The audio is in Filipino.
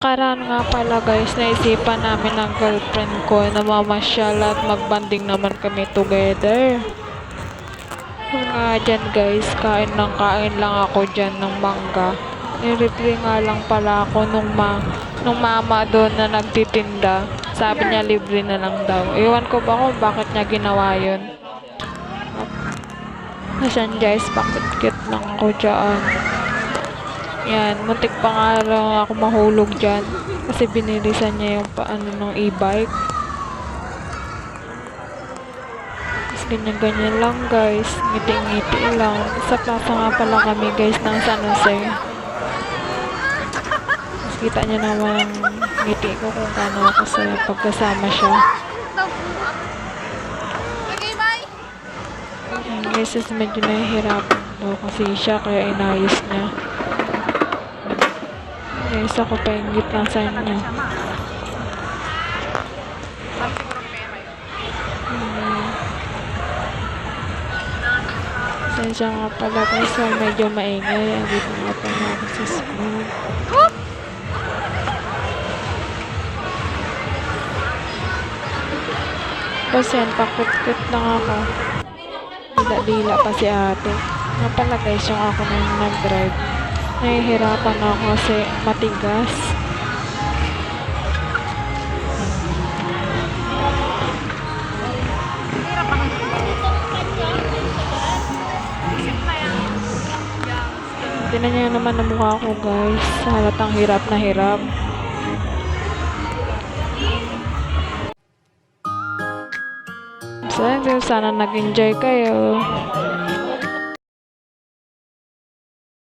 Nakaraan nga pala guys, naisipan namin ng girlfriend ko na mamasyal at magbanding naman kami together. Yun nga dyan guys, kain lang ako dyan ng mangga. Nireply nga lang pala ako nung mama doon na nagtitinda. Sabi niya libre na lang daw. Ewan ko ba kung bakit niya ginawa yun. Asan guys, bakit cute lang ako dyan. Yan, muntik pa nga lang ako mahulog dyan. Kasi binilisan niya yung paano ng e-bike. Tapos ganyan-ganyan lang guys. Ngiti-ngiti lang. Sa plaza nga pala kami guys ng San Jose. Tapos kita niyo naman ang ngiti ko kung paano ako saya pagkasama siya. Yan guys, medyo nahihirapan daw kasi siya kaya inayos niya. Guys, ako paingit lang sa inyo. Sensya nga pala guys, medyo maingay. Andito nga pala ako sa school. Kasi pakit-kit lang ako. Dila-dila pa si ate. Nga pala guys, yung ako na yung nag-drive. Nahihirapan ako kasi matigas. Tingnan niyo naman ang mukha ko guys. Halatang hirap na hirap. So, sana nag-enjoy kayo.